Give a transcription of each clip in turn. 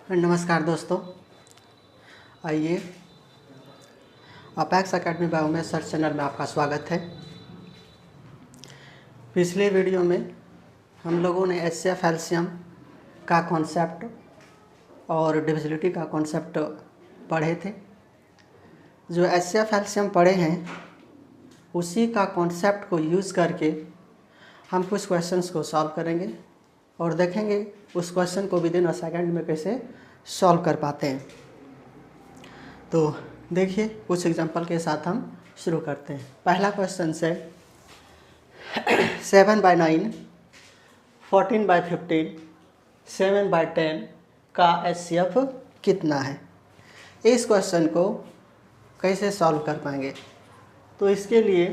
नमस्कार दोस्तों, आइए अपेक्स एकेडमी बायो में सर्च चैनल में आपका स्वागत है। पिछले वीडियो में हम लोगों ने एचसीएफ एलसीएम का कॉन्सेप्ट और डिविजिबिलिटी का कॉन्सेप्ट पढ़े थे। जो एचसीएफ एलसीएम पढ़े हैं उसी का कॉन्सेप्ट को यूज़ करके हम कुछ क्वेश्चंस को सॉल्व करेंगे और देखेंगे उस क्वेश्चन को विदिन अ सेकेंड में कैसे सॉल्व कर पाते हैं। तो देखिए, कुछ एग्जांपल के साथ हम शुरू करते हैं। पहला क्वेश्चन से 7/9, 14/15, 7/10 का एचसीएफ कितना है। इस क्वेश्चन को कैसे सॉल्व कर पाएंगे, तो इसके लिए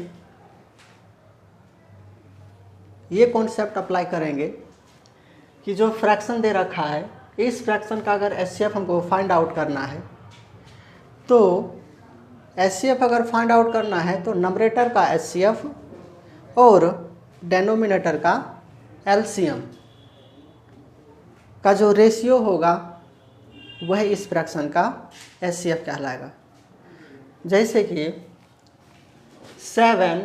ये कॉन्सेप्ट अप्लाई करेंगे कि जो फ्रैक्शन दे रखा है, इस फ्रैक्शन का अगर एचसीएफ हमको फाइंड आउट करना है, तो एचसीएफ अगर फाइंड आउट करना है तो नंबरेटर का एचसीएफ और डेनोमिनेटर का एलसीएम का जो रेशियो होगा वह इस फ्रैक्शन का एचसीएफ कहलाएगा। जैसे कि 7,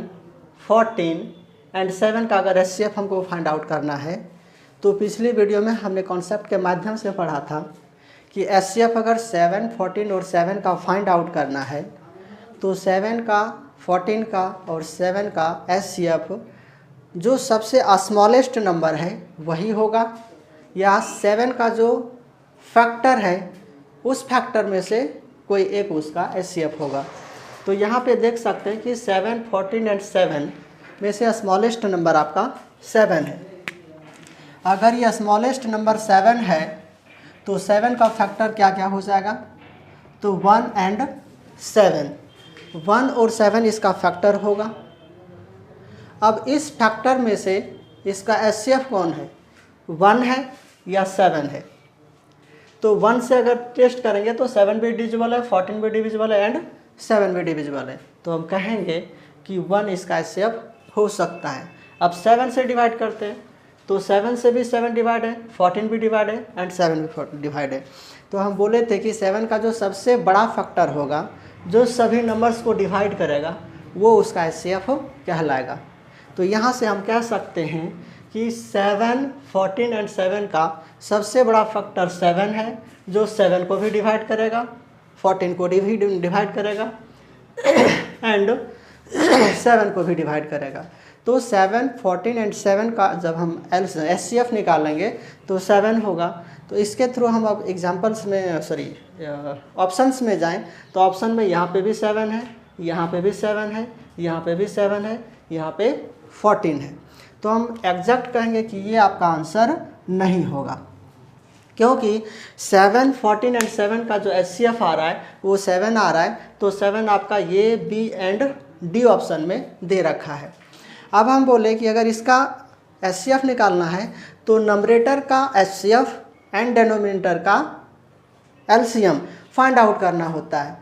14 एंड 7 का अगर एचसीएफ हमको फाइंड आउट करना है, तो पिछली वीडियो में हमने कॉन्सेप्ट के माध्यम से पढ़ा था कि एचसीएफ अगर 7, 14 और 7 का फाइंड आउट करना है तो 7 का, 14 का और 7 का एचसीएफ जो सबसे स्मॉलेस्ट नंबर है वही होगा, या 7 का जो फैक्टर है उस फैक्टर में से कोई एक उसका एचसीएफ होगा। तो यहाँ पे देख सकते हैं कि 7, 14 एंड 7 में से स्मॉलेस्ट नंबर आपका 7 है। अगर ये स्मॉलेस्ट नंबर 7 है तो 7 का फैक्टर क्या क्या हो जाएगा, तो 1 एंड 7, 1 और 7 इसका फैक्टर होगा। अब इस फैक्टर में से इसका एचसीएफ कौन है, 1 है या 7 है। तो 1 से अगर टेस्ट करेंगे तो 7 भी डिविजिबल है, 14 भी डिविजिबल है एंड 7 भी डिविजिबल है। तो हम कहेंगे कि 1 इसका एचसीएफ हो सकता है। अब 7 से डिवाइड करते हैं तो 7 से भी 7 डिवाइड है, 14 भी डिवाइड है एंड 7 भी डिवाइड है। तो हम बोले थे कि 7 का जो सबसे बड़ा फैक्टर होगा, जो सभी नंबर्स को डिवाइड करेगा, वो उसका एचसीएफ कहलाएगा। तो यहाँ से हम कह सकते हैं कि 7, 14 एंड 7 का सबसे बड़ा फैक्टर 7 है, जो 7 को भी डिवाइड करेगा, 14 को भी डिवाइड करेगा एंड 7 को भी डिवाइड करेगा। तो 7, 14 एंड 7 का जब हम एचसीएफ निकालेंगे तो 7 होगा। तो इसके थ्रू हम अब एग्जांपल्स में ऑप्शंस में जाएं तो ऑप्शन में यहाँ पे भी 7 है, यहाँ पे भी 7 है, यहाँ पे भी 7 है, यहाँ पे 14 है। तो हम एग्जैक्ट कहेंगे कि ये आपका आंसर नहीं होगा, क्योंकि 7, 14 एंड 7 का जो एचसीएफ आ रहा है वो 7 आ रहा है। तो 7 आपका ये बी एंड डी ऑप्शन में दे रखा है। अब हम बोले कि अगर इसका एचसीएफ निकालना है तो नंबरेटर का एचसीएफ एंड डेनोमिनेटर का एलसीएम फाइंड आउट करना होता है।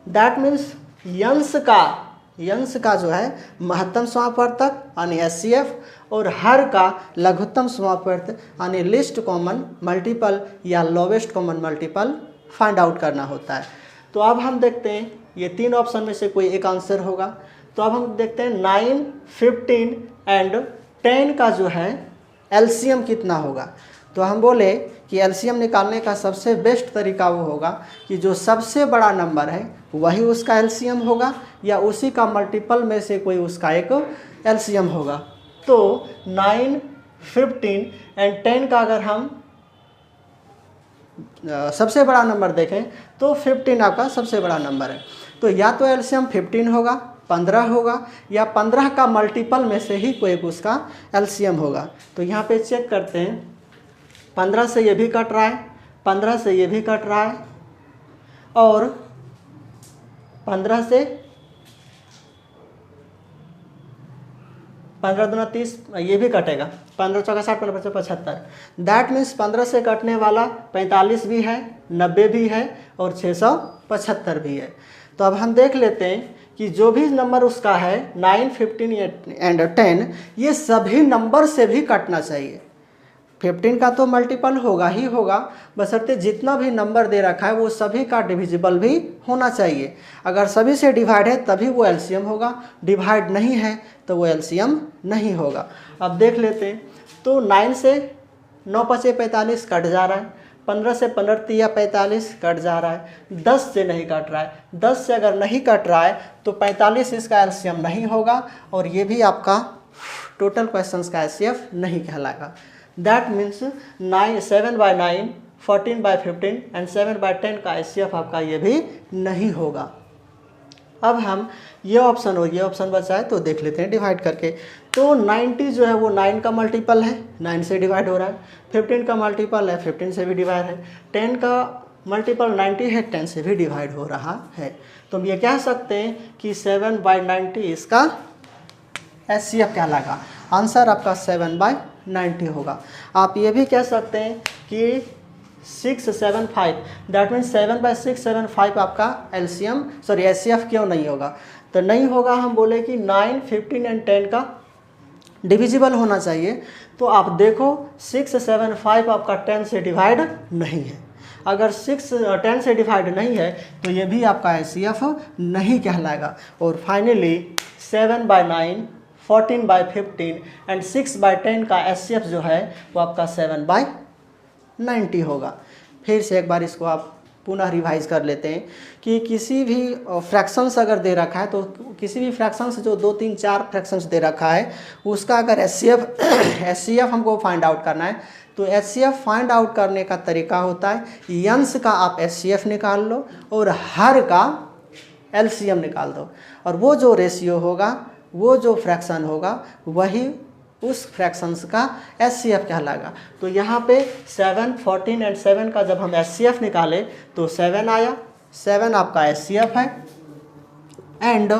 दैट मीन्स यंश का जो है महत्तम समापवर्तक यानी एचसीएफ और हर का लघुत्तम समापवर्तक यानी लीस्ट कॉमन मल्टीपल या lowest common multiple find out करना होता है। तो अब हम देखते हैं ये 3 ऑप्शन में से कोई एक आंसर होगा। तो अब हम देखते हैं 9, 15 एंड 10 का जो है एलसीएम कितना होगा। तो हम बोले कि एलसीएम निकालने का सबसे बेस्ट तरीका वो होगा कि जो सबसे बड़ा नंबर है वही उसका एलसीएम होगा, या उसी का मल्टीपल में से कोई उसका एक एलसीएम होगा। तो 9, 15 एंड 10 का अगर हम सबसे बड़ा नंबर देखें तो 15 आपका सबसे बड़ा नंबर है। तो या तो एलसीएम 15 होगा, 15 होगा, या 15 का मल्टीपल में से ही कोई उसका एलसीएम होगा। तो यहाँ पे चेक करते हैं, 15 से ये भी कट रहा है, 15 से ये भी कट रहा है, और 15 से 15 दूना 30 ये भी कटेगा, 15 चौका 60, 15 पचास 75। दैट मीन्स 15 से कटने वाला 45 भी है, 90 भी है और 675 भी है। तो अब हम देख लेते हैं कि जो भी नंबर उसका है 9, 15 एंड 10 ये सभी नंबर से भी कटना चाहिए। 15 का तो मल्टीपल होगा ही होगा, बशर्ते जितना भी नंबर दे रखा है वो सभी का डिविजिबल भी होना चाहिए। अगर सभी से डिवाइड है तभी वो एलसीएम होगा, डिवाइड नहीं है तो वो एलसीएम नहीं होगा। अब देख लेते हैं, तो 9 से 9 पचे 45 कट जा रहा है, 15 से 15 तिया 45 कट जा रहा है, 10 से नहीं कट रहा है। 10 से अगर नहीं कट रहा है तो 45 इसका एलसीएम नहीं होगा और ये भी आपका टोटल क्वेश्चंस का एचसीएफ नहीं कहलाएगा। दैट मीन्स 7/9, 14/15 एंड 7/10 का एचसीएफ आपका ये भी नहीं होगा। अब हम ये ऑप्शन और ये ऑप्शन बचा है तो देख लेते हैं डिवाइड करके। तो 90 जो है वो 9 का मल्टीपल है, 9 से डिवाइड हो रहा है। 15 का मल्टीपल है, 15 से भी डिवाइड है। 10 का मल्टीपल 90 है, 10 से भी डिवाइड हो रहा है। तो हम ये कह सकते हैं कि 7/90 इसका एचसीएफ कहलाएगा। आंसर आपका 7/90 होगा। आप ये भी कह सकते हैं कि 675, दैट मीन्स 7/675 आपका एचसीएफ क्यों नहीं होगा? तो नहीं होगा, हम बोले कि 9, 15 एंड 10 का डिविजिबल होना चाहिए। तो आप देखो 675 आपका 10 से डिवाइड नहीं है। अगर 10 से डिवाइड नहीं है तो ये भी आपका एचसीएफ नहीं कहलाएगा। और फाइनली 7/9, 14/15 एंड 6/10 का एचसीएफ जो है वो आपका 7/90 होगा। फिर से एक बार इसको आप पुनः रिवाइज कर लेते हैं कि किसी भी फ्रैक्शंस अगर दे रखा है तो किसी भी फ्रैक्शंस जो 2, 3, 4 फ्रैक्शंस दे रखा है उसका अगर एचसीएफ हमको फाइंड आउट करना है तो एचसीएफ फाइंड आउट करने का तरीका होता है अंश का आप एचसीएफ निकाल लो और हर का एलसीएम निकाल दो, और वो जो रेशियो होगा, वो जो फ्रैक्शन होगा, वही उस फ्रैक्शंस का एचसीएफ कहलाएगा। तो यहाँ पे 7, 14 एंड 7 का जब हम एचसीएफ निकाले तो 7 आया, 7 आपका एचसीएफ है। एंड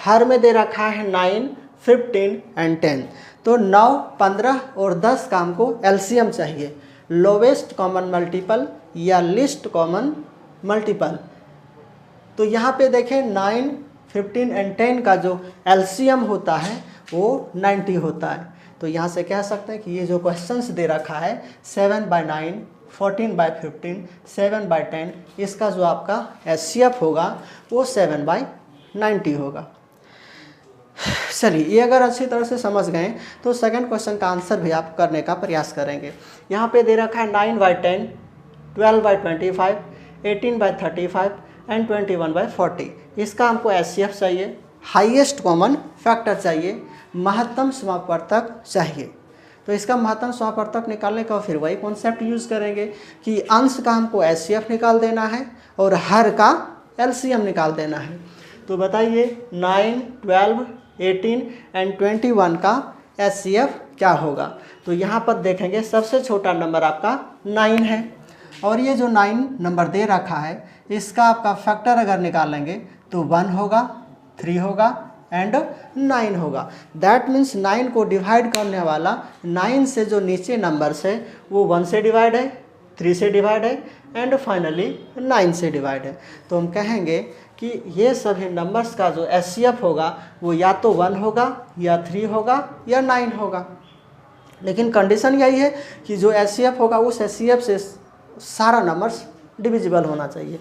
हर में दे रखा है 9, 15 एंड 10। तो 9, 15 और 10 का हमको एलसीएम चाहिए, लोवेस्ट कॉमन मल्टीपल या लीस्ट कॉमन मल्टीपल। तो यहाँ पे देखें 9, 15 एंड 10 का जो एलसीएम होता है वो 90 होता है। तो यहाँ से कह सकते हैं कि ये जो क्वेश्चंस दे रखा है 7/9, 14/15, 7/10, इसका जो आपका एचसीएफ होगा वो 7/90 होगा। चलिए, ये अगर अच्छी तरह से समझ गए तो सेकंड क्वेश्चन का आंसर भी आप करने का प्रयास करेंगे। यहाँ पे दे रखा है 9/10, 12/25, 18/35 एंड 21/40। इसका हमको एचसीएफ चाहिए, हाईएस्ट कॉमन फैक्टर चाहिए, महत्तम समापवर्तक चाहिए। तो इसका महत्तम समापवर्तक निकालने का फिर वही कॉन्सेप्ट यूज़ करेंगे कि अंश का हमको एचसीएफ निकाल देना है और हर का एलसीएम निकाल देना है। तो बताइए 9, 12, 18 एंड 21 का एचसीएफ क्या होगा? तो यहाँ पर देखेंगे सबसे छोटा नंबर आपका 9 है, और ये जो 9 नंबर दे रखा है इसका आपका फैक्टर अगर निकालेंगे तो 1 होगा, 3 होगा एंड 9 होगा। दैट मीन्स 9 को डिवाइड करने वाला 9 से जो नीचे नंबर्स है वो 1 से डिवाइड है, 3 से डिवाइड है एंड फाइनली 9 से डिवाइड है। तो हम कहेंगे कि ये सभी नंबर्स का जो एचसीएफ होगा वो या तो 1 होगा या 3 होगा या 9 होगा। लेकिन कंडीशन यही है कि जो एचसीएफ होगा उस एचसीएफ से सारा नंबर्स डिविजिबल होना चाहिए।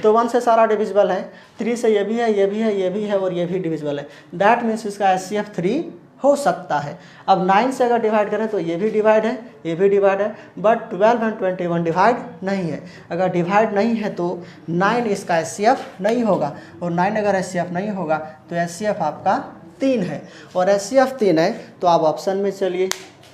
तो 1 से सारा डिविजिबल है, 3 से ये भी है, ये भी है, ये भी है और ये भी डिविजिबल है। दैट मीन्स इसका एचसीएफ 3 हो सकता है। अब 9 से अगर डिवाइड करें तो ये भी डिवाइड है, ये भी डिवाइड है, बट 12 एंड 21 डिवाइड नहीं है। अगर डिवाइड नहीं है तो 9 इसका एचसीएफ नहीं होगा, और 9 अगर एचसीएफ नहीं होगा तो एचसीएफ आपका 3 है, और एचसीएफ 3 है तो आप ऑप्शन में चलिए।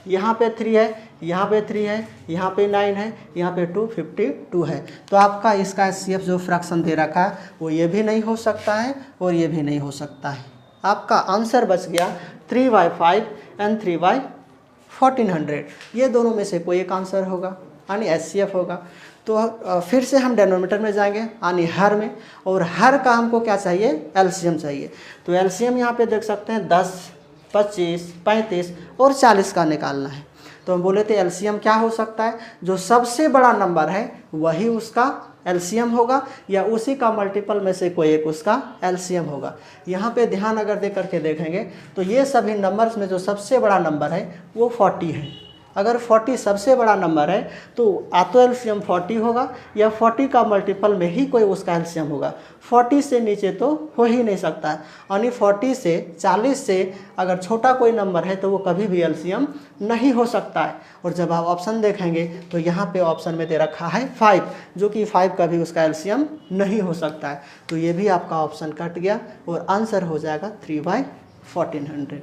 यहाँ पे 3 है, यहाँ पे 3 है, यहाँ पे 9 है, यहाँ पे 252 है। तो आपका इसका एचसीएफ जो फ्रैक्शन दे रखा है वो ये भी नहीं हो सकता है और ये भी नहीं हो सकता है। आपका आंसर बच गया 3/5 एंड 3/1400। ये दोनों में से कोई एक आंसर होगा, यानी एचसीएफ होगा। तो फिर से हम डिनोमिनेटर में जाएंगे, यानी हर में, और हर का हमको क्या चाहिए? एलसीएम चाहिए। तो एलसीएम यहाँ पे देख सकते हैं 10, 25, 35 और 40 का निकालना है। तो हम बोले थे एलसीएम क्या हो सकता है, जो सबसे बड़ा नंबर है वही उसका एलसीएम होगा या उसी का मल्टीपल में से कोई एक उसका एलसीएम होगा। यहाँ पे ध्यान अगर दे करके देखेंगे तो ये सभी नंबर्स में जो सबसे बड़ा नंबर है वो 40 है। अगर 40 सबसे बड़ा नंबर है तो या तो एलसीएम 40 होगा या 40 का मल्टीपल में ही कोई उसका एलसीएम होगा। 40 से नीचे तो हो ही नहीं सकता है, यानी 40 से 40 से अगर छोटा कोई नंबर है तो वो कभी भी एलसीएम नहीं हो सकता है। और जब आप ऑप्शन देखेंगे तो यहाँ पे ऑप्शन में दे रखा है 5, जो कि 5 कभी उसका एलसीएम नहीं हो सकता है। तो ये भी आपका ऑप्शन कट गया और आंसर हो जाएगा 3/1400।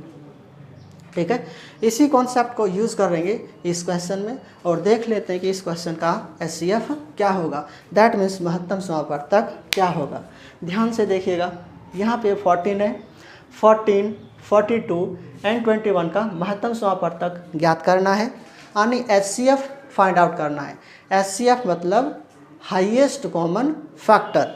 ठीक है, इसी कॉन्सेप्ट को यूज़ करेंगे इस क्वेश्चन में और देख लेते हैं कि इस क्वेश्चन का एचसीएफ क्या होगा, दैट मीन्स महत्तम समापवर्तक क्या होगा। ध्यान से देखिएगा, यहाँ पे 14 है, 14, 42 एंड 21 का महत्तम समापवर्तक ज्ञात करना है, यानी एचसीएफ फाइंड आउट करना है। एचसीएफ मतलब हाईएस्ट कॉमन फैक्टर।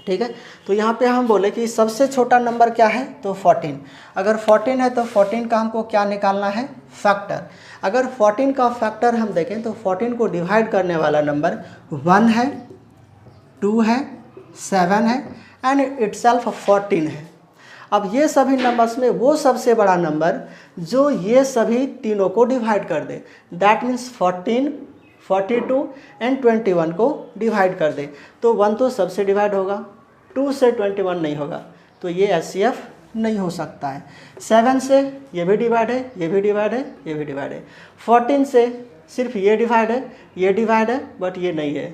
ठीक है, तो यहाँ पे हम बोले कि सबसे छोटा नंबर क्या है, तो 14। अगर 14 है तो 14 का हमको क्या निकालना है, फैक्टर। अगर 14 का फैक्टर हम देखें तो 14 को डिवाइड करने वाला नंबर 1 है, 2 है, 7 है एंड इटसेल्फ 14 है। अब ये सभी नंबर्स में वो सबसे बड़ा नंबर जो ये सभी तीनों को डिवाइड कर दे, दैट मीन्स 14, 42 एंड 21 को डिवाइड कर दे। तो 1 तो सबसे डिवाइड होगा, 2 से 21 नहीं होगा, तो ये एचसीएफ नहीं हो सकता है। 7 से ये भी डिवाइड है, ये भी डिवाइड है, ये भी डिवाइड है। 14 से सिर्फ ये डिवाइड है, ये डिवाइड है, बट ये नहीं है।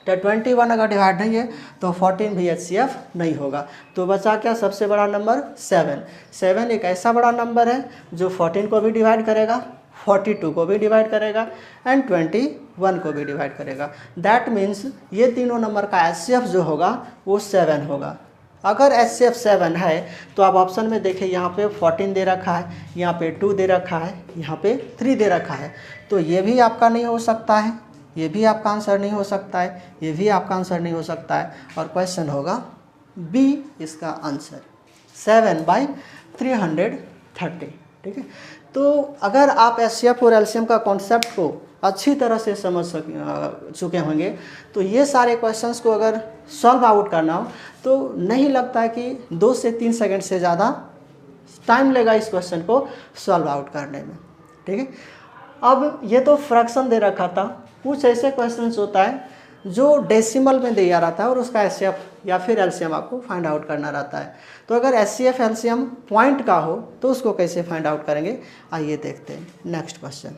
तो 21 अगर डिवाइड नहीं है तो 14 भी एचसीएफ नहीं होगा। तो बचा क्या, सबसे बड़ा नंबर 7। 7 एक ऐसा बड़ा नंबर है जो 14 को भी डिवाइड करेगा, 42 को भी डिवाइड करेगा एंड 21 को भी डिवाइड करेगा। दैट मीन्स ये तीनों नंबर का एचसीएफ जो होगा वो 7 होगा। अगर एचसीएफ 7 है तो आप ऑप्शन में देखिए, यहाँ पे 14 दे रखा है, यहाँ पे 2 दे रखा है, यहाँ पे 3 दे रखा है। तो ये भी आपका नहीं हो सकता है, ये भी आपका आंसर नहीं हो सकता है, ये भी आपका आंसर नहीं हो सकता है। और क्वेश्चन होगा बी इसका आंसर, 7/330। ठीक है, तो अगर आप एचसीएफ और एलसीएम का कॉन्सेप्ट को अच्छी तरह से समझ चुके होंगे तो ये सारे क्वेश्चंस को अगर सॉल्व आउट करना हो तो नहीं लगता है कि 2 से 3 सेकंड से ज़्यादा टाइम लेगा इस क्वेश्चन को सॉल्व आउट करने में। ठीक है, अब ये तो फ्रैक्शन दे रखा था, कुछ ऐसे क्वेश्चंस होता है जो डेसिमल में दिया रहता है और उसका एचसीएफ या फिर एलसीएम आपको फाइंड आउट करना रहता है। तो अगर एचसीएफ एलसीएम पॉइंट का हो तो उसको कैसे फाइंड आउट करेंगे, आइए देखते हैं नेक्स्ट क्वेश्चन।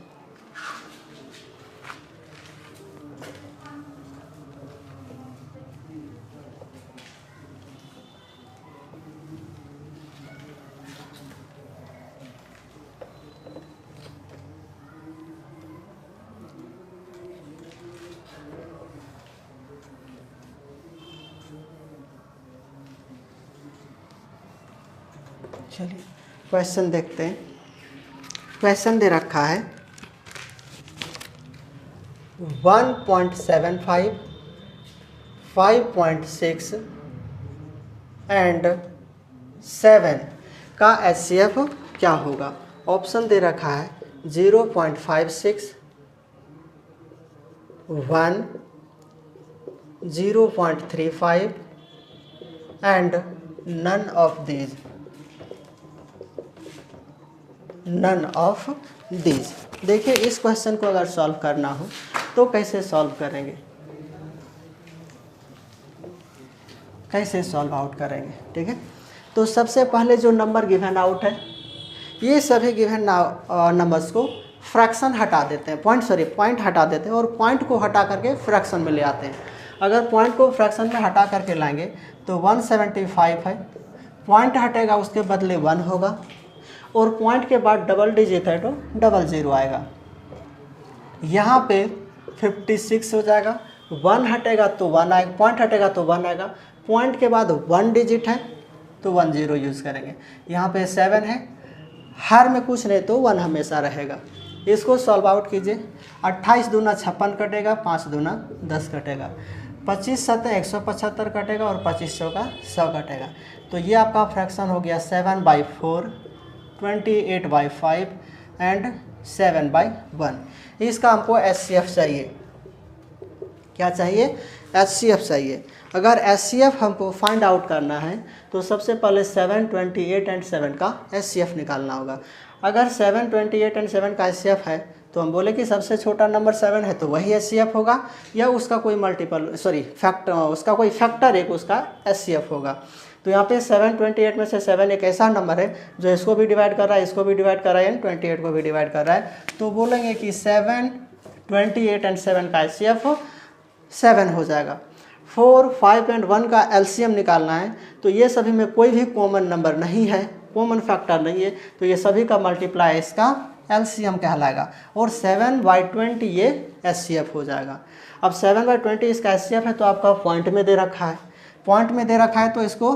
चलिए क्वेश्चन देखते हैं। क्वेश्चन दे रखा है 1.75, 5.6 एंड 7 का एचसीएफ क्या होगा। ऑप्शन दे रखा है 0.56, 1, 0.35 एंड नन ऑफ दीज। देखिए इस क्वेश्चन को अगर सॉल्व करना हो तो कैसे सॉल्व करेंगे, कैसे सॉल्व आउट करेंगे। ठीक है, तो सबसे पहले जो नंबर गिवन आउट है, ये सभी गिवन नंबर्स को फ्रैक्शन हटा देते हैं, पॉइंट हटा देते हैं और पॉइंट को हटा करके फ्रैक्शन में ले आते हैं। अगर पॉइंट को फ्रैक्शन में हटा करके लाएंगे तो 175 है, पॉइंट हटेगा उसके बदले 1 होगा और पॉइंट के बाद डबल डिजिट है तो 00 आएगा। यहाँ पे 56 हो जाएगा, 1 हटेगा तो 1 आएगा, पॉइंट हटेगा तो 1 आएगा, पॉइंट के बाद 1 डिजिट है तो 10 यूज़ करेंगे। यहाँ पे 7 है, हर में कुछ नहीं तो 1 हमेशा रहेगा। इसको सॉल्व आउट कीजिए, 28 दूना 56 कटेगा, 5 दूना 10 कटेगा, 25 7 175 कटेगा और 25 चौका 100 कटेगा। तो ये आपका फ्रैक्शन हो गया 7/4, 28/5 एंड 7/1। इसका हमको HCF चाहिए। क्या चाहिए? HCF चाहिए। अगर HCF हमको फाइंड आउट करना है तो सबसे पहले 7, 28 एंड 7 का HCF निकालना होगा। अगर 7, 28 एंड 7 का HCF है तो हम बोले कि सबसे छोटा नंबर 7 है तो वही HCF होगा, या उसका कोई उसका कोई फैक्टर एक उसका HCF होगा। तो यहाँ पे 7, 28 में से 7 एक ऐसा नंबर है जो इसको भी डिवाइड कर रहा है, इसको भी डिवाइड कर रहा है एंड 28 को भी डिवाइड कर रहा है। तो बोलेंगे कि 7, 28 एंड 7 का HCF 7 हो जाएगा। 4, 5 एंड 1 का LCM निकालना है तो ये सभी में कोई भी कॉमन नंबर नहीं है, कॉमन फैक्टर नहीं है, तो ये सभी का मल्टीप्लाई इसका LCM कहलाएगा। और 7/20 ये HCF हो जाएगा। अब 7/20 इसका HCF है तो आपका पॉइंट में दे रखा है, पॉइंट में दे रखा है तो इसको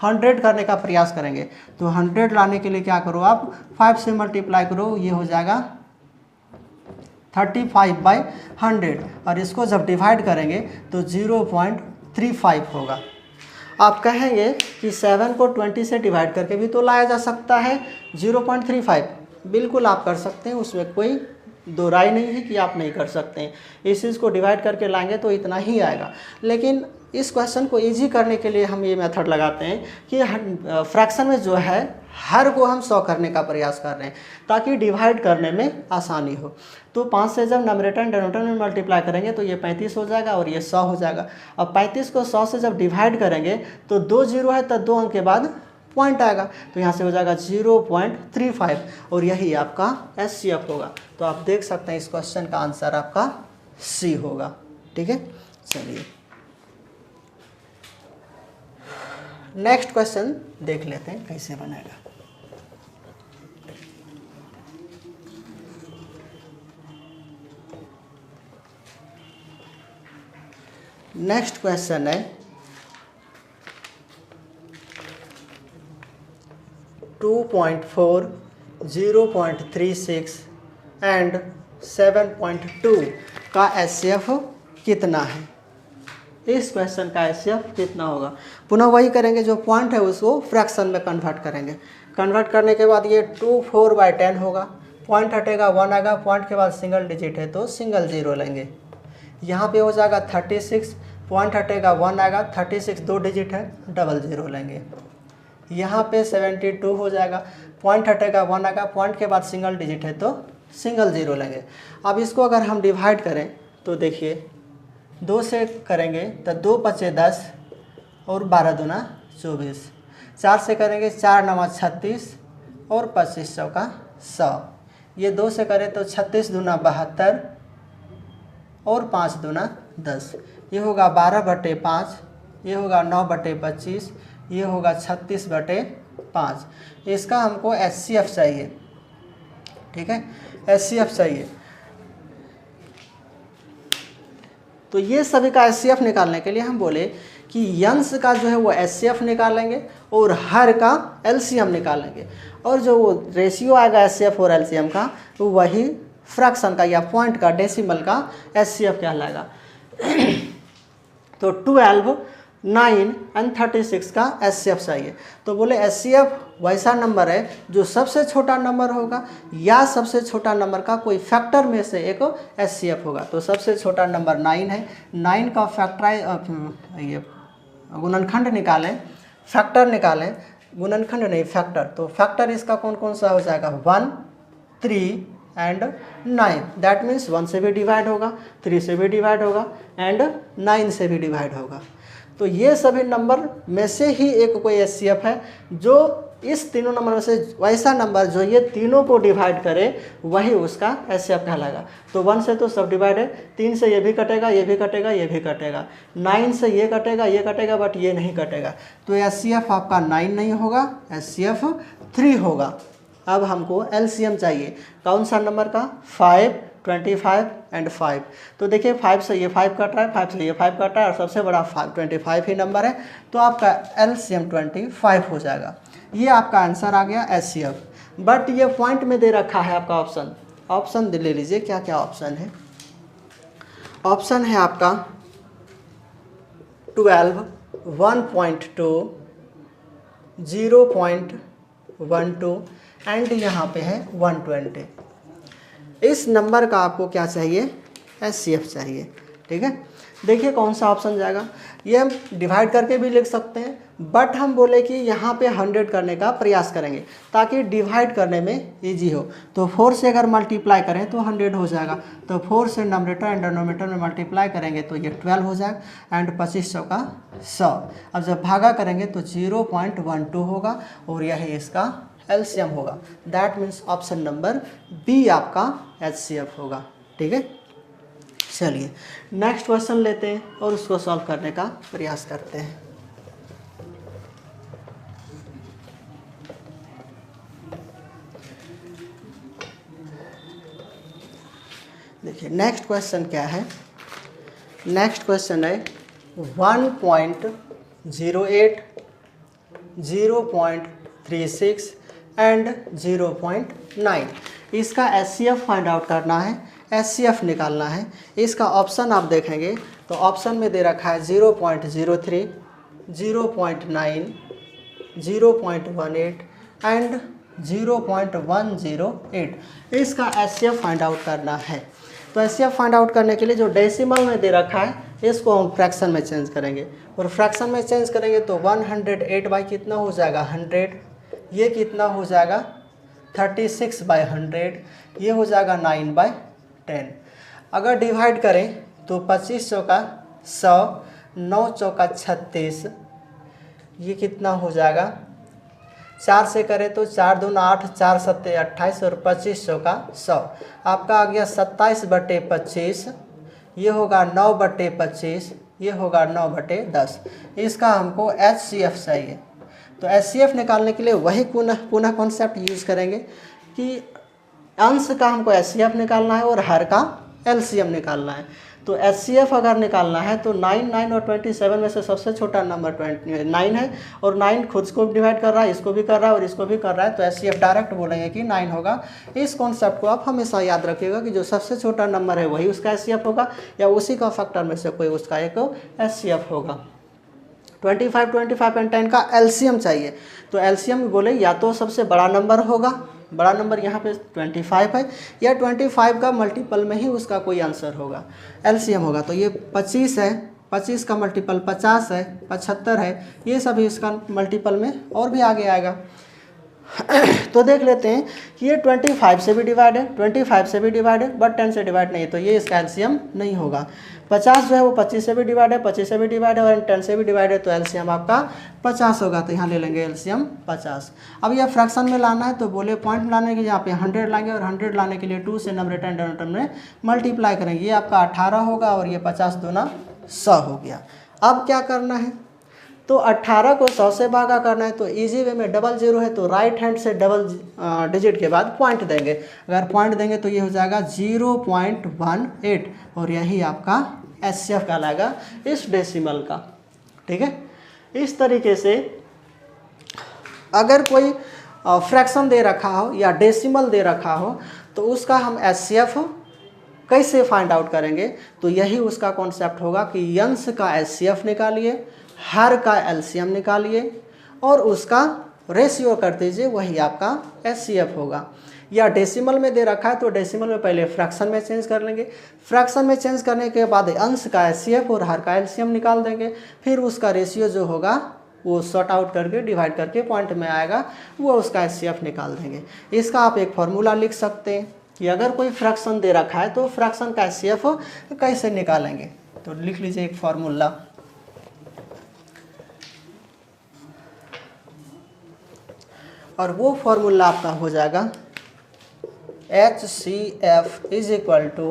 100 करने का प्रयास करेंगे। तो 100 लाने के लिए क्या करो आप, 5 से मल्टीप्लाई करो, ये हो जाएगा 35/100 और इसको जब डिवाइड करेंगे तो 0.35 होगा। आप कहेंगे कि 7 को 20 से डिवाइड करके भी तो लाया जा सकता है 0.35। बिल्कुल आप कर सकते हैं, उसमें कोई दो राय नहीं है कि आप नहीं कर सकते हैं। इस चीज़ को डिवाइड करके लाएंगे तो इतना ही आएगा। लेकिन इस क्वेश्चन को इजी करने के लिए हम ये मेथड लगाते हैं कि फ्रैक्शन में जो है हर को हम 100 करने का प्रयास कर रहे हैं ताकि डिवाइड करने में आसानी हो। तो 5 से जब नंबरेटर एंड डिनोमिनेटर में मल्टीप्लाई करेंगे तो ये 35 हो जाएगा और ये 100 हो जाएगा। अब 35 को 100 से जब डिवाइड करेंगे तो 2 जीरो है तो 2 अंक के बाद पॉइंट आएगा, तो यहाँ से हो जाएगा 0.35 और यही आपका HCF होगा। तो आप देख सकते हैं इस क्वेश्चन का आंसर आपका C होगा। ठीक है, चलिए नेक्स्ट क्वेश्चन देख लेते हैं कैसे बनेगा। नेक्स्ट क्वेश्चन है 2.4, 0.36 एंड 7.2 का HCF कितना है। इस क्वेश्चन का HCF कितना होगा। पुनः वही करेंगे, जो पॉइंट है उसको फ्रैक्शन में कन्वर्ट करेंगे। कन्वर्ट करने के बाद ये 24/10 होगा, पॉइंट हटेगा 1 आएगा, पॉइंट के बाद सिंगल डिजिट है तो सिंगल जीरो लेंगे। यहाँ पे हो जाएगा 36, पॉइंट हटेगा 1 आएगा, 36 2 डिजिट है, डबल जीरो लेंगे। यहाँ पे 72 हो जाएगा, पॉइंट हटेगा 1 आएगा, पॉइंट के बाद सिंगल डिजिट है तो सिंगल जीरो लेंगे। अब इसको अगर हम डिवाइड करें तो देखिए 2 से करेंगे तो 2 पचे 10 और 12 दूना 24, 4 से करेंगे 4 9 36 और 25 चौका 100। ये 2 से करें तो 36 दूना 72 और 5 दूना 10, ये होगा 12/5, ये होगा 9/25, ये होगा 36/5। इसका हमको HCF चाहिए। ठीक है, HCF चाहिए। तो ये सभी का HCF निकालने के लिए हम बोले कि यंश का जो है वो HCF निकालेंगे और हर का LCM निकालेंगे, और जो वो रेशियो आएगा HCF और LCM का तो वही फ्रैक्शन का या पॉइंट का डेसिमल का HCF कहलाएगा। तो 12, 9 एंड 36 का HCF चाहिए। तो बोले HCF वैसा नंबर है जो सबसे छोटा नंबर होगा या सबसे छोटा नंबर का कोई फैक्टर में से एक HCF होगा। तो सबसे छोटा नंबर 9 है, 9 का फैक्टर ये गुणनखंड निकालें, फैक्टर निकालें, गुणनखंड नहीं फैक्टर। तो फैक्टर इसका कौन कौन सा हो जाएगा, 1, 3 एंड 9। दैट मीन्स 1 से भी डिवाइड होगा, 3 से भी डिवाइड होगा एंड 9 से भी डिवाइड होगा। तो ये सभी नंबर में से ही एक कोई HCF है जो इस तीनों नंबर में से वैसा नंबर जो ये तीनों को डिवाइड करे वही उसका HCF कहलाएगा। तो 1 से तो सब डिवाइड है, 3 से ये भी कटेगा, ये भी कटेगा, ये भी कटेगा, 9 से ये कटेगा बट ये नहीं कटेगा। तो HCF आपका 9 नहीं होगा, HCF 3 होगा। अब हमको LCM चाहिए, कौन सा नंबर का, 5, 25 एंड 5। तो देखिए 5 से ये 5 कट रहा है, 5 से ये 5 कट रहा है और सबसे बड़ा 25 ही नंबर है। तो आपका LCM 25 हो जाएगा। ये आपका आंसर आ गया HCF। बट ये पॉइंट में दे रखा है आपका ऑप्शन ले लीजिए, क्या क्या ऑप्शन है। ऑप्शन है आपका 12, 1.2, 0.12 एंड यहाँ पे है 120। इस नंबर का आपको क्या चाहिए, HCF चाहिए। ठीक है, देखिए कौन सा ऑप्शन जाएगा। ये हम डिवाइड करके भी लिख सकते हैं, बट हम बोले कि यहाँ पे 100 करने का प्रयास करेंगे ताकि डिवाइड करने में इजी हो। तो 4 से अगर मल्टीप्लाई करें तो 100 हो जाएगा। तो 4 से नंबरेटर एंड डिनोमिनेटर में मल्टीप्लाई करेंगे तो ये 12 हो जाएगा एंड 25 चौका 100। अब जब भागा करेंगे तो 0.12 होगा और यही इसका LCM होगा। That means option number B आपका HCF होगा। ठीक है, चलिए नेक्स्ट क्वेश्चन लेते हैं और उसको सॉल्व करने का प्रयास करते हैं। देखिए नेक्स्ट क्वेश्चन क्या है। नेक्स्ट क्वेश्चन है 1.08, 0.36 एंड 0.9। इसका HCF फाइंड आउट करना है, HCF निकालना है। इसका ऑप्शन आप देखेंगे तो ऑप्शन में दे रखा है 0.03, 0.9, 0.18 एंड 0.108। इसका HCF फाइंड आउट करना है। तो HCF फाइंड आउट करने के लिए जो डेसिमल में दे रखा है इसको हम फ्रैक्शन में चेंज करेंगे, और फ्रैक्शन में चेंज करेंगे तो 108 बाई कितना हो जाएगा 100, ये कितना हो जाएगा 36 बाई 100, ये हो जाएगा 9/10। अगर डिवाइड करें तो 25 चौका 100, 9 चौका 36, ये कितना हो जाएगा 4 से करें तो 4 दूना 8, 4 सत्ते 28 और 25 चौका 100। आपका आ गया 27/25, ये होगा 9/25, ये होगा 9/10। इसका हमको HCF चाहिए। तो HCF निकालने के लिए वही पुनः कॉन्सेप्ट यूज़ करेंगे कि अंश का हमको HCF निकालना है और हर का LCM निकालना है। तो HCF अगर निकालना है तो 9, 9 और 27 में से सबसे छोटा नंबर 9 है, और 9 खुद को भी डिवाइड कर रहा है, इसको भी कर रहा है और इसको भी कर रहा है, तो HCF डायरेक्ट बोलेंगे कि 9 होगा। इस कॉन्सेप्ट को आप हमेशा याद रखिएगा कि जो सबसे छोटा नंबर है वही उसका HCF होगा, या उसी का फैक्टर में से कोई उसका एक HCF होगा। 25, 25 एंड 10 का LCM चाहिए। तो LCM बोले या तो सबसे बड़ा नंबर होगा, बड़ा नंबर यहाँ पे 25 है, या 25 का मल्टीपल में ही उसका कोई आंसर होगा, LCM होगा। तो ये 25 है, 25 का मल्टीपल 50 है, 75 है, ये सभी इसका मल्टीपल में और भी आगे आएगा। तो देख लेते हैं कि ये 25 से भी डिवाइड है, 25 से भी डिवाइड है, बट 10 से डिवाइड नहीं है, तो ये इसका LCM नहीं होगा। 50 जो है वो 25 से भी डिवाइड है, 25 से भी डिवाइड है और 10 से भी डिवाइड है, तो LCM आपका 50 होगा। तो यहाँ ले लेंगे LCM 50। अब यह फ्रैक्शन में लाना है तो बोले पॉइंट लाने के लिए यहाँ पे 100 लाएंगे, और 100 लाने के लिए 2 से नंबरेटर एंड डिनोमिनेटर में मल्टीप्लाई करेंगे। ये आपका 18 होगा और ये 50 दूना 100 हो गया। अब क्या करना है, तो 18 को 100 से भागा करना है, तो इजी वे में डबल जीरो है तो राइट हैंड से डबल डिजिट के बाद पॉइंट देंगे। अगर पॉइंट देंगे तो ये हो जाएगा 0.18, और यही आपका HCF कहलाएगा इस डेसिमल का। ठीक है, इस तरीके से अगर कोई फ्रैक्शन दे रखा हो या डेसिमल दे रखा हो तो उसका हम HCF कैसे फाइंड आउट करेंगे, तो यही उसका कॉन्सेप्ट होगा कि अंश का HCF निकालिए, हर का LCM निकालिए और उसका रेशियो कर दीजिए, वही आपका HCF होगा। या डेसिमल में दे रखा है तो डेसिमल में पहले फ्रैक्शन में चेंज कर लेंगे, फ्रैक्शन में चेंज करने के बाद अंश का HCF और हर का LCM निकाल देंगे, फिर उसका रेशियो जो होगा वो सॉर्ट आउट करके डिवाइड करके पॉइंट में आएगा, वो उसका HCF निकाल देंगे। इसका आप एक फॉर्मूला लिख सकते हैं कि अगर कोई फ्रैक्शन दे रखा है तो फ्रैक्शन का HCF कैसे निकालेंगे। तो लिख लीजिए एक फॉर्मूला, और वो फॉर्मूला आपका हो जाएगा HCF इज इक्वल टू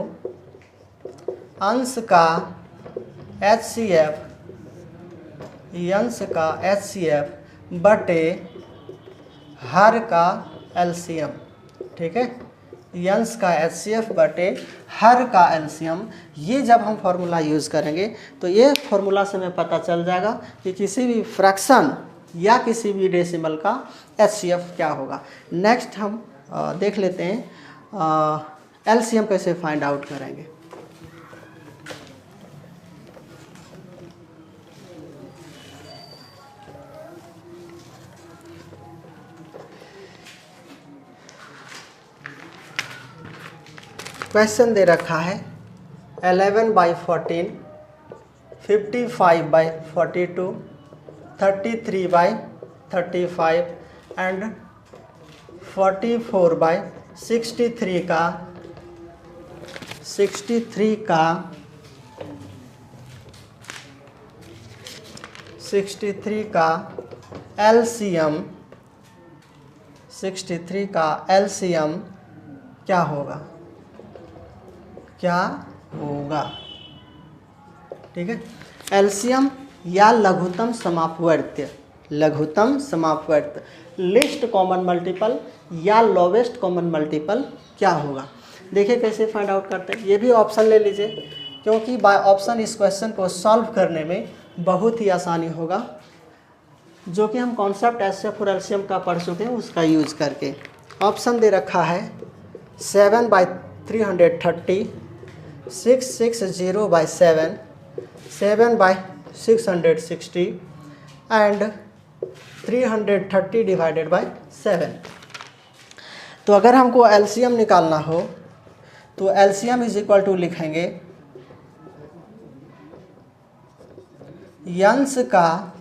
अंश का HCF, अंश का HCF बटे हर का LCM। ठीक है, अंश का HCF बटे हर का LCM। ये जब हम फॉर्मूला यूज़ करेंगे तो ये फॉर्मूला से हमें पता चल जाएगा कि किसी भी फ्रैक्शन या किसी भी डेसिमल का HCF क्या होगा। नेक्स्ट हम देख लेते हैं LCM कैसे फाइंड आउट करेंगे। क्वेश्चन दे रखा है 11/14, 55/42, 33/35 एंड 44/63 का 63 का एलसीएम क्या होगा? ठीक है, एलसीएम या लघुत्तम समापवर्त्य, लिस्ट कॉमन मल्टीपल या लोवेस्ट कॉमन मल्टीपल क्या होगा? देखिए कैसे फाइंड आउट करते हैं। ये भी ऑप्शन ले लीजिए, क्योंकि बाय ऑप्शन इस क्वेश्चन को सॉल्व करने में बहुत ही आसानी होगा, जो कि हम कॉन्सेप्ट एचसीएफ और एलसीएम का पढ़ चुके हैं, उसका यूज करके। ऑप्शन दे रखा है 7/330, 660/7, 7/660 एंड 330/7। तो अगर हमको एलसीएम निकालना हो तो एलसीएम इज इक्वल टू लिखेंगे अंश का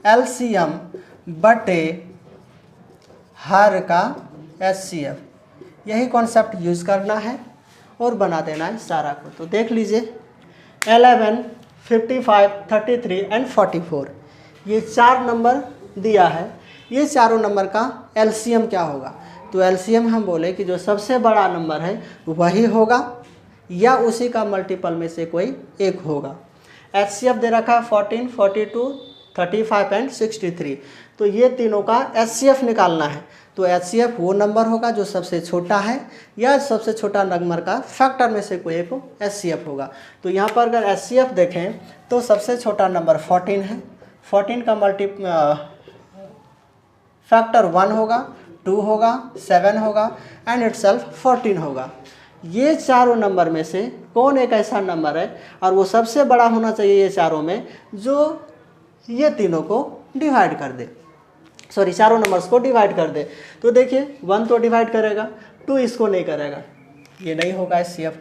एलसीएम बटे हर का एचसीएफ। यही कॉन्सेप्ट यूज करना है और बना देना है सारा को। तो देख लीजिए 11, 55, 33 एंड 44, ये 4 नंबर दिया है। ये चारों नंबर का एलसीएम क्या होगा? तो एलसीएम हम बोले कि जो सबसे बड़ा नंबर है वही होगा या उसी का मल्टीपल में से कोई एक होगा। एचसीएफ दे रखा है 14, 42, 35 एंड 63। तो ये तीनों का एचसीएफ निकालना है। तो एचसीएफ वो नंबर होगा जो सबसे छोटा है या सबसे छोटा नंबर का फैक्टर में से कोई एक एचसीएफ होगा। तो यहाँ पर अगर एचसीएफ देखें तो सबसे छोटा नंबर 14 है। 14 का फैक्टर 1 होगा, 2 होगा, 7 होगा एंड इटसेल्फ 14 होगा। ये चारों नंबर में से कौन एक ऐसा नंबर है और वो सबसे बड़ा होना चाहिए ये चारों में, जो ये तीनों को डिवाइड कर दे, सॉरी चारों नंबर्स को डिवाइड कर दे। तो देखिए 1 तो डिवाइड करेगा, 2 इसको नहीं करेगा, ये नहीं होगा एचसीएफ।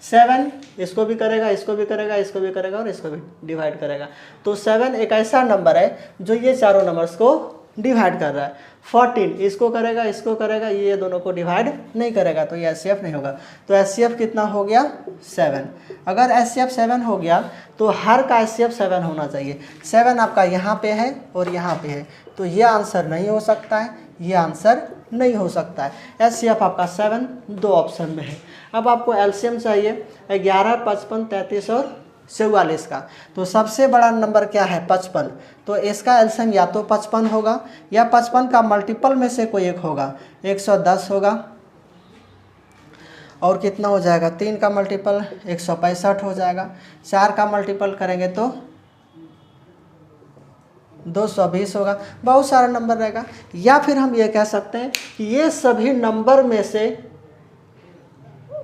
7 इसको भी करेगा, इसको भी करेगा, इसको भी करेगा और इसको भी डिवाइड करेगा। तो 7 एक ऐसा नंबर है जो ये चारों नंबर्स को डिवाइड कर रहा है। 14 इसको करेगा, इसको करेगा, ये दोनों को डिवाइड नहीं करेगा, तो ये एचसीएफ नहीं होगा। तो एचसीएफ कितना हो गया? 7। अगर एचसीएफ 7 हो गया तो हर का एचसीएफ 7 होना चाहिए। 7 आपका यहाँ पे है और यहाँ पे है, तो ये आंसर नहीं हो सकता है, ये आंसर नहीं हो सकता है। एचसीएफ आपका 7 दो ऑप्शन में है। अब आपको एलसीएम चाहिए 11, 55, 33 और 44 का। तो सबसे बड़ा नंबर क्या है? 55। तो इसका एलसीएम या तो 55 होगा या 55 का मल्टीपल में से कोई एक होगा। 110 होगा और कितना हो जाएगा? 3 का मल्टीपल 165 हो जाएगा। 4 का मल्टीपल करेंगे तो 220 होगा। बहुत सारा नंबर रहेगा। या फिर हम ये कह सकते हैं कि ये सभी नंबर में से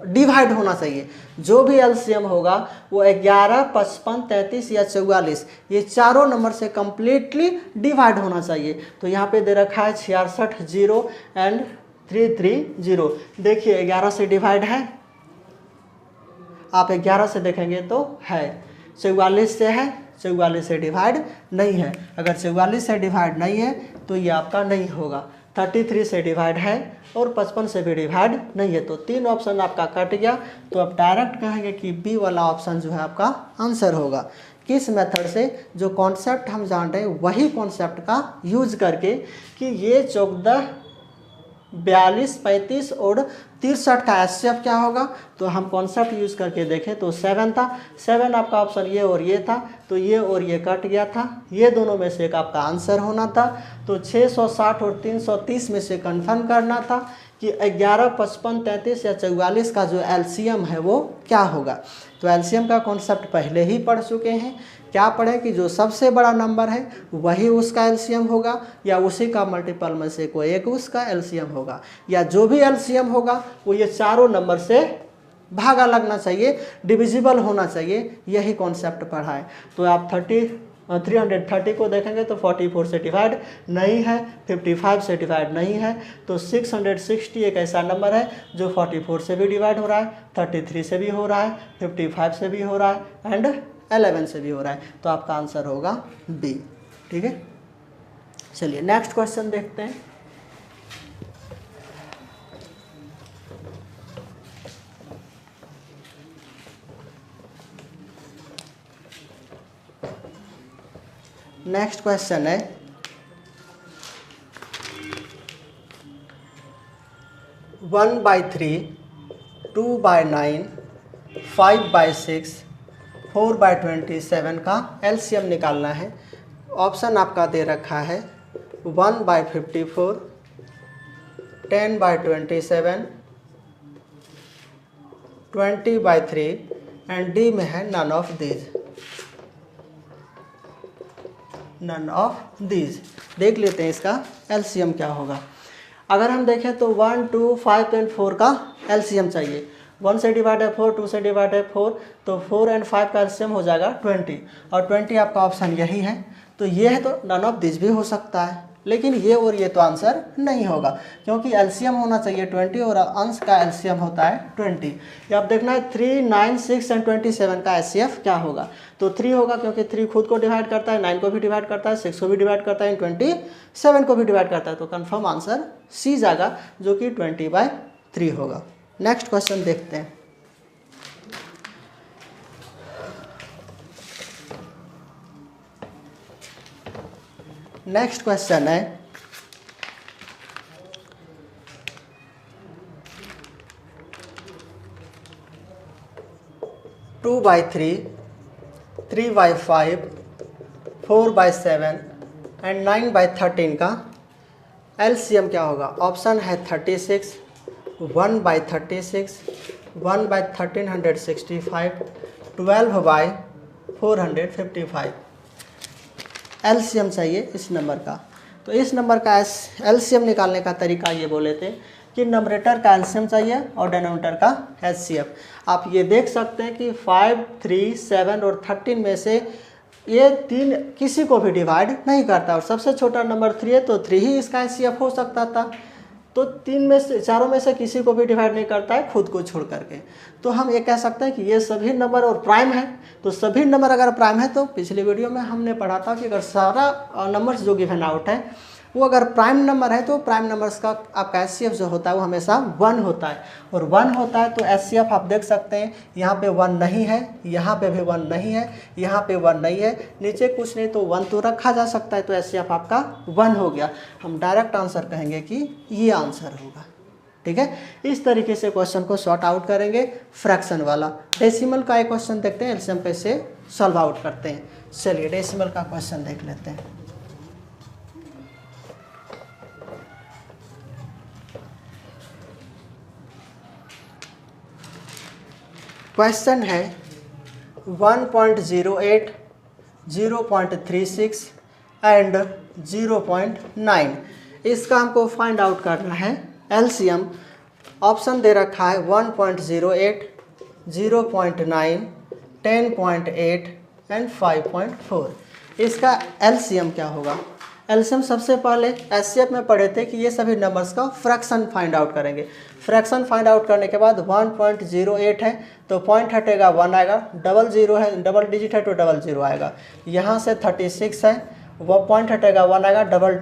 डिवाइड होना चाहिए। जो भी एलसीएम होगा वो 11, 55, 33 या 44, ये चारों नंबर से कंप्लीटली डिवाइड होना चाहिए। तो यहाँ पे दे रखा है 66 0 एंड 330। देखिए 11 से डिवाइड है, आप 11 से देखेंगे तो है, 44 से है, 44 से डिवाइड नहीं है। अगर 44 से डिवाइड नहीं है तो ये आपका नहीं होगा। 33 से डिवाइड है और 55 से भी डिवाइड नहीं है। तो 3 ऑप्शन आपका कट गया। तो आप डायरेक्ट कहेंगे कि बी वाला ऑप्शन जो है आपका आंसर होगा। किस मेथड से? जो कॉन्सेप्ट हम जान रहे हैं वही कॉन्सेप्ट का यूज करके कि ये 14, 42, 35 और 63 का एचसीएफ क्या होगा। तो हम कॉन्सेप्ट यूज करके देखें तो 7 था। 7 आपका ऑप्शन ये और ये था, तो ये और ये कट गया था। ये दोनों में से एक आपका आंसर होना था। तो 660 और 330 में से कंफर्म करना था कि 11, 55, 33 या 44 का जो एलसीएम है वो क्या होगा। तो एलसीएम का कॉन्सेप्ट पहले ही पढ़ चुके हैं। क्या पढ़े कि जो सबसे बड़ा नंबर है वही उसका एलसीएम होगा या उसी का मल्टीपल में से कोई एक उसका एलसीएम होगा, या जो भी एलसीएम होगा वो ये चारों नंबर से भागा लगना चाहिए, डिविजिबल होना चाहिए। यही कॉन्सेप्ट पढ़ा है। तो आप 330 को देखेंगे तो 44 से डिवाइड नहीं है, 55 से डिवाइड नहीं है, तो 660 एक ऐसा नंबर है जो 44 से भी डिवाइड हो रहा है, 33 से भी हो रहा है, 55 से भी हो रहा है एंड 11 से भी हो रहा है। तो आपका आंसर होगा बी। ठीक है, चलिए नेक्स्ट क्वेश्चन देखते हैं। नेक्स्ट क्वेश्चन है 1/3, 2/9, 5/6, 4/27 का एलसीएम निकालना है। ऑप्शन आपका दे रखा है 1/54, 10/27, 20/3 एंड डी में है none of these. None of these देख लेते हैं इसका एलसीएम क्या होगा। अगर हम देखें तो 1, 2, 5 एंड 4 का एलसीएम चाहिए। 1 से डिवाइड है 4, 2 से डिवाइड है 4, तो 4 एंड 5 का एलसीएम हो जाएगा 20 और 20 आपका ऑप्शन यही है। तो ये है तो नन ऑफ दिस भी हो सकता है, लेकिन ये और ये तो आंसर नहीं होगा क्योंकि एलसीएम होना चाहिए 20 और अंश का एलसीएम होता है 20। ये आप देखना है 3, 9, 6 एंड 27 का एचसीएफ क्या होगा। तो 3 होगा क्योंकि 3 खुद को डिवाइड करता है, 9 को भी डिवाइड करता है, 6 को भी डिवाइड करता है, 27 को भी डिवाइड करता है। तो कंफर्म आंसर सी जाएगा जो कि 20/3 होगा। नेक्स्ट क्वेश्चन देखते हैं। नेक्स्ट क्वेश्चन है 2/3, 3/5, 4/7 एंड 9/13 का एलसीएम क्या होगा। ऑप्शन है 36, 1/36, 1/1365, 12/455। एलसीएम चाहिए इस नंबर का। तो इस नंबर का एलसीएम निकालने का तरीका ये बोले थे कि नंबरेटर का एलसीएम चाहिए और डिनोमिनेटर का एचसीएफ। आप ये देख सकते हैं कि 5, 3, 7 और 13 में से ये 3 किसी को भी डिवाइड नहीं करता और सबसे छोटा नंबर 3 है तो 3 ही इसका एचसीएफ हो सकता था। तो 3 में से 4 में से किसी को भी डिवाइड नहीं करता है खुद को छोड़ करके। तो हम ये कह सकते हैं कि ये सभी नंबर और प्राइम है। तो सभी नंबर अगर प्राइम है तो पिछली वीडियो में हमने पढ़ा था कि अगर सारा नंबर्स जो गिवन आउट है वो अगर प्राइम नंबर है तो प्राइम नंबर्स का आपका एचसीएफ जो होता है वो हमेशा 1 होता है और 1 होता है तो एचसीएफ आप देख सकते हैं यहाँ पे 1 नहीं है, यहाँ पे भी 1 नहीं है, यहाँ पे 1 नहीं है, नीचे कुछ नहीं तो 1 तो रखा जा सकता है। तो एचसीएफ आपका 1 हो गया। हम डायरेक्ट आंसर कहेंगे कि ये आंसर होगा। ठीक है, इस तरीके से क्वेश्चन को सॉर्ट आउट करेंगे। फ्रैक्शन वाला डेसिमल का एक क्वेश्चन देखते हैं, एलसीएम पे से सॉल्व आउट करते हैं। चलिए डेसिमल का क्वेश्चन देख लेते हैं। क्वेश्चन है 1.08, 0.36 एंड 0.9। इसका हमको फाइंड आउट करना है एलसीएम। ऑप्शन दे रखा है 1.08, 0.9, 10.8 एंड 5.4। इसका एलसीएम क्या होगा। एलसीएम सबसे पहले एचसीएफ में पढ़े थे कि ये सभी नंबर्स का फ्रैक्शन फाइंड आउट करेंगे। फ्रैक्शन फाइंड आउट करने के बाद 1.08 है तो पॉइंट हटेगा 1 आएगा, डबल जीरो है, डबल डिजिट है तो डबल जीरो आएगा। यहाँ से 36 है, वो पॉइंट हटेगा 1 आएगा, डबल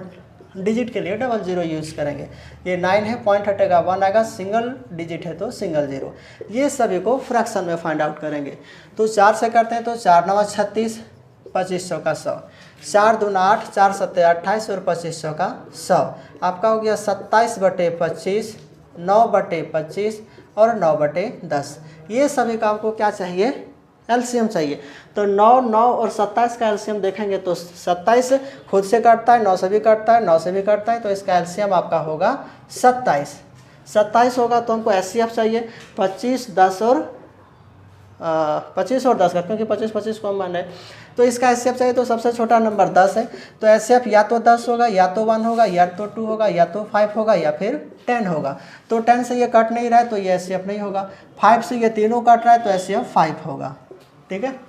डिजिट के लिए डबल जीरो यूज़ करेंगे। ये 9 है, पॉइंट हटेगा 1 आएगा, सिंगल डिजिट है तो सिंगल जीरो। ये सभी को फ्रैक्शन में फाइंड आउट करेंगे। तो 4 से करते हैं तो 4 9 36, 2500 का 100, 4 दूना 8, 4 7 28 और 2500 का 100। आपका हो गया 27/25, 9/25 और 9/10। ये सभी का आपको क्या चाहिए, एलसीएम चाहिए। तो 9, 9 और 27 का एलसीएम देखेंगे तो 27 खुद से कटता है, 9 से भी कटता है, 9 से भी कटता है, तो इसका एलसीएम आपका होगा 27। 27 होगा तो हमको एचसीएफ चाहिए 25, 10 और 25 और 10 का, क्योंकि 25 कॉमन है। तो इसका एचसीएफ चाहिए तो सबसे छोटा नंबर 10 है, तो एचसीएफ या तो 10 होगा, या तो 1 होगा, या तो 2 होगा, या तो 5 होगा, या फिर 10 होगा। तो 10 से ये कट नहीं रहा है तो ये एचसीएफ नहीं होगा। 5 से ये तीनों कट रहा है तो एचसीएफ 5 होगा। ठीक है,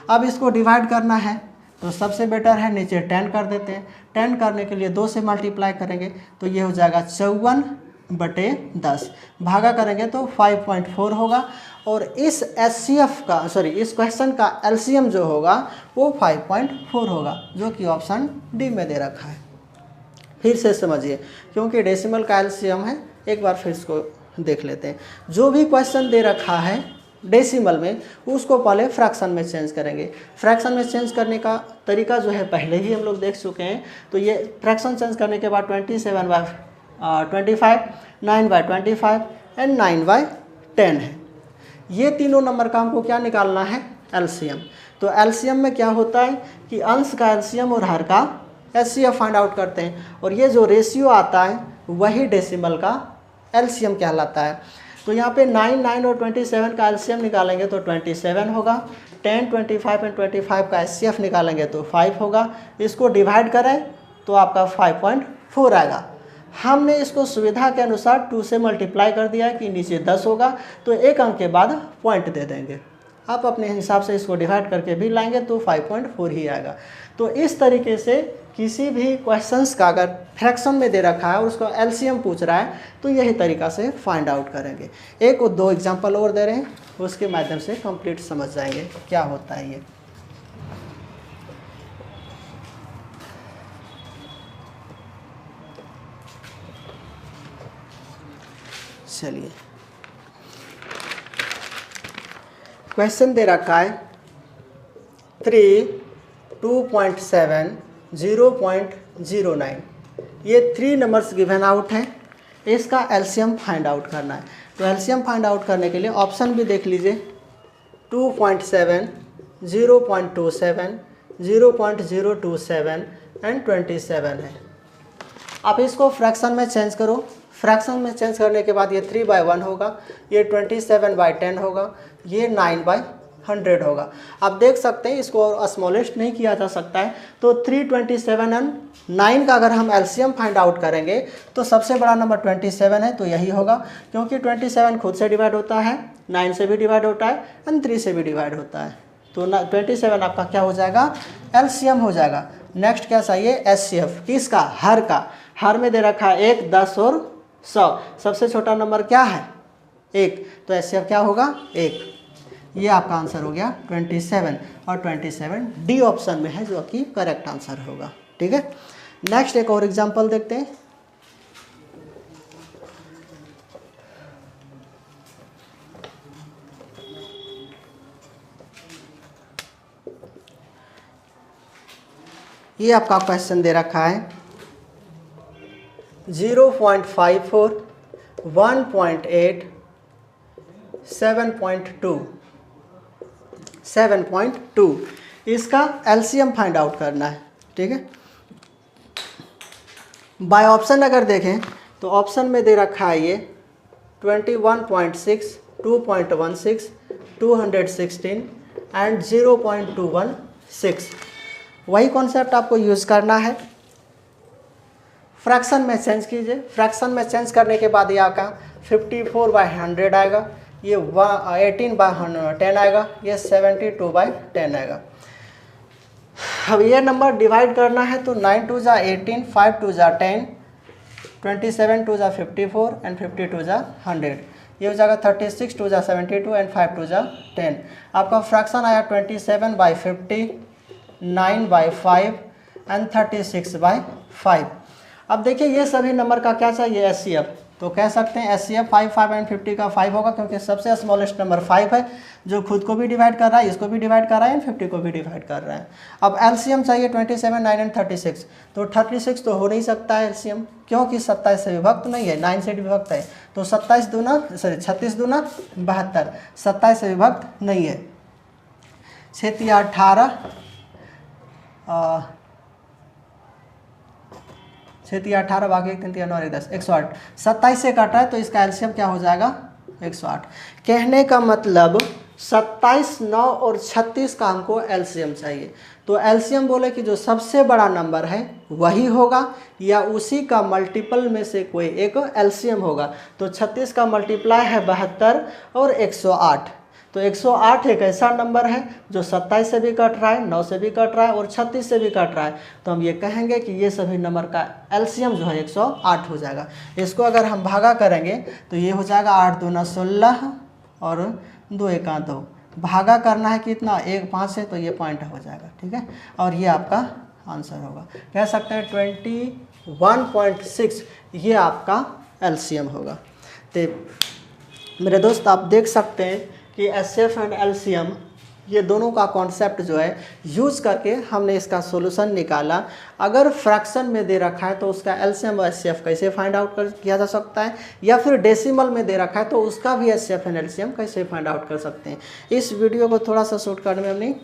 अब इसको डिवाइड करना है तो सबसे बेटर है नीचे 10 कर देते हैं। 10 करने के लिए 2 से मल्टीप्लाई करेंगे तो ये हो जाएगा 54/10, भागा करेंगे तो 5.4 होगा। और इस एचसीएफ का इस क्वेश्चन का एलसीएम जो होगा वो 5.4 होगा, जो कि ऑप्शन डी में दे रखा है। फिर से समझिए, क्योंकि डेसिमल का एलसीएम है, एक बार फिर इसको देख लेते हैं। जो भी क्वेश्चन दे रखा है डेसिमल में, उसको पहले फ्रैक्शन में चेंज करेंगे। फ्रैक्शन में चेंज करने का तरीका जो है पहले ही हम लोग देख चुके हैं। तो ये फ्रैक्शन चेंज करने के बाद 27/25, 9/25 एंड 9/10 है। ये तीनों नंबर का हमको क्या निकालना है? एलसीएम। तो एलसीएम में क्या होता है कि अंश का एलसीएम और हर का एचसीएफ फाइंड आउट करते हैं, और ये जो रेशियो आता है वही डेसिमल का एलसीएम कहलाता है। तो यहाँ पे 9, 9 और 27 का एलसीएम निकालेंगे तो 27 होगा। 10, 25 एंड 25 का एचसीएफ निकालेंगे तो 5 होगा। इसको डिवाइड करें तो आपका 5.4 आएगा। हमने इसको सुविधा के अनुसार 2 से मल्टीप्लाई कर दिया कि नीचे 10 होगा, तो एक अंक के बाद पॉइंट दे देंगे। आप अपने हिसाब से इसको डिवाइड करके भी लाएंगे तो 5.4 ही आएगा। तो इस तरीके से किसी भी क्वेश्चंस का अगर फ्रैक्शन में दे रखा है और उसको एलसीएम पूछ रहा है तो यही तरीका से फाइंड आउट करेंगे। एक और 2 एग्जांपल और दे रहे हैं, उसके माध्यम से कंप्लीट समझ जाएंगे क्या होता है ये। चलिए, क्वेश्चन दे रखा है 3, 2.7, 0.09। ये 3 नंबर्स गिवन आउट हैं। इसका एलसीएम फाइंड आउट करना है। तो एलसीएम फाइंड आउट करने के लिए ऑप्शन भी देख लीजिए। 2.7, 0.27, 0.027 एंड 27 है। आप इसको फ्रैक्शन में चेंज करो। फ्रैक्शन में चेंज करने के बाद ये 3/1 होगा, ये 27/10 होगा, ये 9/100 होगा। आप देख सकते हैं इसको स्मॉलेस्ट नहीं किया जा सकता है। तो 3, 27 एंड 9 का अगर हम एलसीएम फाइंड आउट करेंगे तो सबसे बड़ा नंबर 27 है, तो यही होगा, क्योंकि 27 खुद से डिवाइड होता है, 9 से भी डिवाइड होता है एंड 3 से भी डिवाइड होता है। तो 27 आपका क्या हो जाएगा? एलसीएम हो जाएगा। नेक्स्ट क्या चाहिए? एचसीएफ। किसका? हर का। हर में दे रखा है 1, 10 और 100। सबसे छोटा नंबर क्या है? 1, तो एचसीएफ क्या होगा? 1। ये आपका आंसर हो गया 27, और 27 डी ऑप्शन में है, जो कि करेक्ट आंसर होगा। ठीक है, नेक्स्ट एक और एग्जांपल देखते हैं। ये आपका क्वेश्चन दे रखा है 0.54, 1.8, 7.2। इसका एलसीएम फाइंड आउट करना है। ठीक है, बाय ऑप्शन अगर देखें तो ऑप्शन में दे रखा है ये 21.6, 2.16, 216 एंड 0.216। वही कॉन्सेप्ट आपको यूज़ करना है। फ्रैक्शन में चेंज कीजिए। फ्रैक्शन में चेंज करने के बाद ये आपका 54/100 आएगा, ये 18/10 आएगा, ये 72/10 आएगा। अब ये नंबर डिवाइड करना है तो 9 2 जा 18, 5 2 जा 10, 27 2 जा 54 एंड 52 जा 100। ये हो जाएगा 36 2 जा 72 एंड 5 2 जा 10। आपका फ्रैक्शन आया 27/50, 9/5 एंड 36/5। अब देखिए ये सभी नंबर का क्या चाहिए? एचसीएफ। तो कह सकते हैं एचसीएफ 5, 5 एंड 50 का 5 होगा, क्योंकि सबसे स्मॉलेस्ट नंबर 5 है, जो खुद को भी डिवाइड कर रहा है, इसको भी डिवाइड कर रहा है एंड 50 को भी डिवाइड कर रहा है। अब एलसीएम चाहिए 27, 9 एंड 36। तो 36 तो हो नहीं सकता है एलसीएम, क्योंकि 27 से विभक्त नहीं है, 9 से विभक्त है। तो 36 दूना 72, 27 से विभक्त नहीं है। 6 18, 6 18 बाकी 1 3 9 1 10, 108। 27 से काटा है तो इसका एलसीएम क्या हो जाएगा? 108। कहने का मतलब 27, 9 और 36 का हमको एलसीएम चाहिए। तो एलसीएम बोले कि जो सबसे बड़ा नंबर है वही होगा, या उसी का मल्टीपल में से कोई एक एलसीएम होगा। तो 36 का मल्टीप्लाई है 72 और 108। तो 108 एक ऐसा नंबर है जो 27 से भी कट रहा है, 9 से भी कट रहा है और 36 से भी कट रहा है। तो हम ये कहेंगे कि ये सभी नंबर का एलसीएम जो है 108 हो जाएगा। इसको अगर हम भागा करेंगे तो ये हो जाएगा 8 दूना 16 और 2 एका 2। भागा करना है कितना, 1 5 से, तो ये पॉइंट हो जाएगा। ठीक है, और ये आपका आंसर होगा। कह सकते हैं 21.6 ये आपका एलसीएम होगा। तो मेरे दोस्त आप देख सकते हैं कि एचसीएफ एंड एलसीएम ये दोनों का कॉन्सेप्ट जो है यूज़ करके हमने इसका सॉल्यूशन निकाला। अगर फ्रैक्शन में दे रखा है तो उसका एलसीएम और एचसीएफ कैसे फाइंड आउट किया जा सकता है, या फिर डेसिमल में दे रखा है तो उसका भी एचसीएफ एंड एलसीएम कैसे फाइंड आउट कर सकते हैं। इस वीडियो को थोड़ा सा शॉर्ट करने में हमने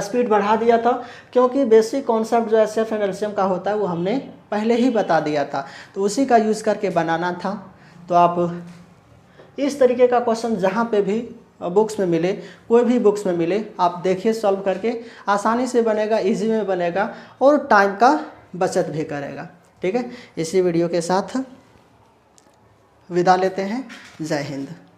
स्पीड बढ़ा दिया था, क्योंकि बेसिक कॉन्सेप्ट जो एचसीएफ एंड एलसीएम का होता है वो हमने पहले ही बता दिया था, तो उसी का यूज़ करके बनाना था। तो आप इस तरीके का क्वेश्चन जहाँ पे भी बुक्स में मिले, कोई भी बुक्स में मिले, आप देखिए सॉल्व करके, आसानी से बनेगा, इजी में बनेगा और टाइम का बचत भी करेगा। ठीक है, इसी वीडियो के साथ विदा लेते हैं। जय हिंद।